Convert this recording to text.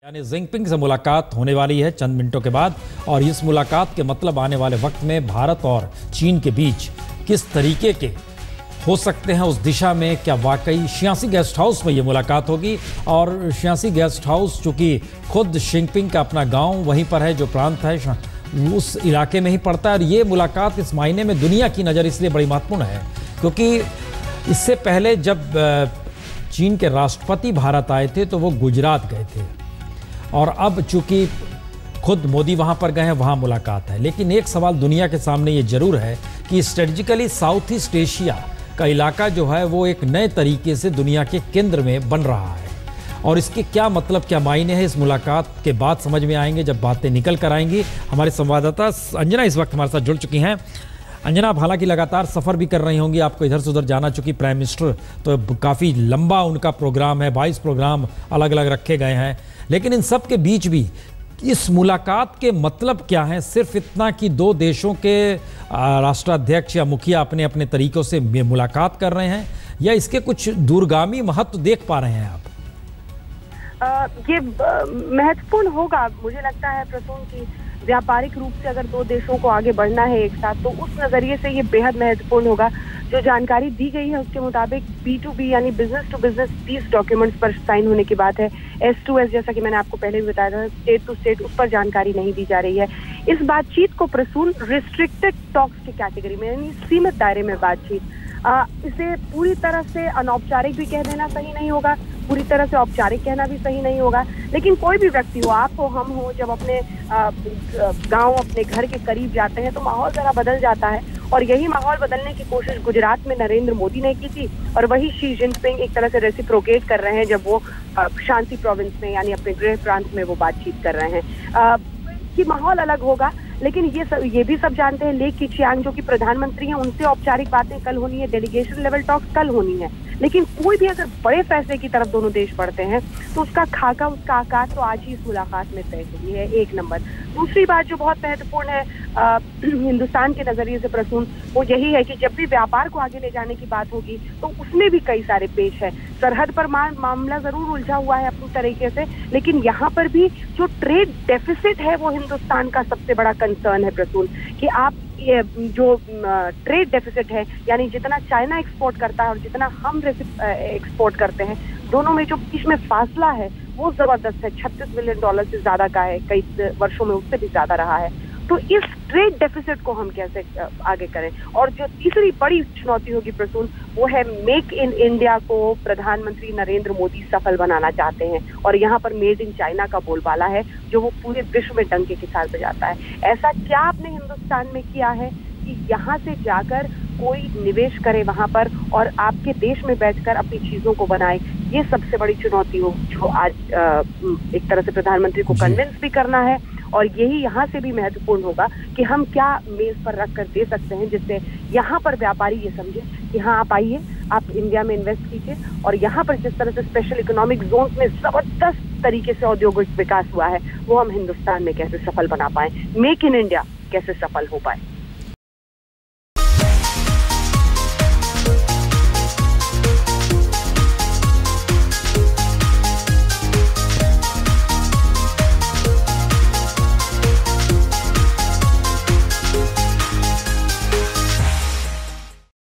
यानी जिनपिंग से मुलाकात होने वाली है चंद मिनटों के बाद, और इस मुलाकात के मतलब आने वाले वक्त में भारत और चीन के बीच किस तरीके के हो सकते हैं, उस दिशा में क्या वाकई शियासी गेस्ट हाउस में ये मुलाकात होगी। और शियासी गेस्ट हाउस चूँकि खुद जिनपिंग का अपना गांव वहीं पर है, जो प्रांत है उस इलाके में ही पड़ता है, और ये मुलाकात इस मायने में दुनिया की नज़र इसलिए बड़ी महत्वपूर्ण है क्योंकि इससे पहले जब चीन के राष्ट्रपति भारत आए थे तो वो गुजरात गए थे, और अब चूंकि खुद मोदी वहां पर गए हैं, वहां मुलाकात है। लेकिन एक सवाल दुनिया के सामने ये जरूर है कि स्ट्रेटजिकली साउथ ईस्ट एशिया का इलाका जो है वो एक नए तरीके से दुनिया के केंद्र में बन रहा है, और इसके क्या मतलब, क्या मायने हैं, इस मुलाकात के बाद समझ में आएंगे जब बातें निकल कर आएंगी। हमारे संवाददाता अंजना इस वक्त हमारे साथ जुड़ चुकी हैं। अंजना, आप हालांकि लगातार सफ़र भी कर रही होंगी, आपको इधर से उधर जाना, चूँकि प्राइम मिनिस्टर तो काफ़ी लंबा उनका प्रोग्राम है, 22 प्रोग्राम अलग अलग रखे गए हैं, लेकिन इन सब के बीच भी इस मुलाकात के मतलब क्या है? सिर्फ इतना कि दो देशों के राष्ट्राध्यक्ष या मुखिया अपने अपने तरीक़ों से मुलाकात कर रहे हैं, या इसके कुछ दूरगामी महत्व देख पा रहे हैं आप? ये महत्वपूर्ण होगा, मुझे लगता है प्रसून की व्यापारिक रूप से अगर दो देशों को आगे बढ़ना है एक साथ, तो उस नजरिए से ये बेहद महत्वपूर्ण होगा। जो जानकारी दी गई है उसके मुताबिक B2B यानी बिजनेस टू बिजनेस 30 डॉक्यूमेंट्स पर साइन होने की बात है। S2S जैसा कि मैंने आपको पहले भी बताया था, स्टेट टू स्टेट, उस पर जानकारी नहीं दी जा रही है। इस बातचीत को प्रसून रिस्ट्रिक्टेड टॉक्स की कैटेगरी में यानी सीमित दायरे में बातचीत, इसे पूरी तरह से अनौपचारिक भी कह देना सही नहीं होगा, पूरी तरह से औपचारिक कहना भी सही नहीं होगा। लेकिन कोई भी व्यक्ति हो, आप हो, हम हो, जब अपने गांव, अपने घर के करीब जाते हैं तो माहौल जरा बदल जाता है, और यही माहौल बदलने की कोशिश गुजरात में नरेंद्र मोदी ने की थी, और वही शी जिनपिंग एक तरह से रेसिप्रोकेट कर रहे हैं जब वो शांति प्रोविंस में यानी अपने गृह प्रांत में वो बातचीत कर रहे हैं। कि माहौल अलग होगा, लेकिन ये भी सब जानते हैं ले केचियांग जो कि प्रधानमंत्री हैं, उनसे औपचारिक बातें कल होनी है, डेलीगेशन लेवल टॉक्स कल होनी है। लेकिन कोई भी अगर बड़े फैसले की तरफ दोनों देश बढ़ते हैं तो उसका खाका, उसका आकार तो आज ही इस मुलाकात में तय हुई है, एक नंबर। दूसरी बात जो बहुत महत्वपूर्ण है हिंदुस्तान के नजरिए से प्रसून, वो यही है कि जब भी व्यापार को आगे ले जाने की बात होगी तो उसमें भी कई सारे पेश है। सरहद पर मामला जरूर उलझा हुआ है अपनी तरीके से, लेकिन यहाँ पर भी जो ट्रेड डेफिसिट है वो हिंदुस्तान का सबसे बड़ा कंसर्न है प्रसून, कि आप जो ट्रेड डेफिसिट है यानी जितना चाइना एक्सपोर्ट करता है और जितना हम एक्सपोर्ट करते हैं, दोनों में जो बीच में फासला है वो जबरदस्त है। $36 बिलियन से ज्यादा का है, कई वर्षों में उससे भी ज्यादा रहा है। तो इस ट्रेड डेफिसिट को हम कैसे आगे करें? और जो तीसरी बड़ी चुनौती होगी प्रसून, वो है मेक इन इंडिया को प्रधानमंत्री नरेंद्र मोदी सफल बनाना चाहते हैं, और यहाँ पर मेड इन चाइना का बोलबाला है जो वो पूरे विश्व में डंके के साथ बजाता है। ऐसा क्या आपने हिंदुस्तान में किया है कि यहाँ से जाकर कोई निवेश करे वहां पर और आपके देश में बैठकर अपनी चीजों को बनाए? ये सबसे बड़ी चुनौती हो जो आज एक तरह से प्रधानमंत्री को कन्विंस भी करना है, और यही यहाँ से भी महत्वपूर्ण होगा कि हम क्या मेज पर रख कर दे सकते हैं जिससे यहाँ पर व्यापारी ये समझे कि हाँ आप आइए, आप इंडिया में इन्वेस्ट कीजिए, और यहाँ पर जिस तरह से स्पेशल इकोनॉमिक जोन में जबरदस्त तरीके से औद्योगिक विकास हुआ है वो हम हिंदुस्तान में कैसे सफल बना पाए, मेक इन इंडिया कैसे सफल हो पाए।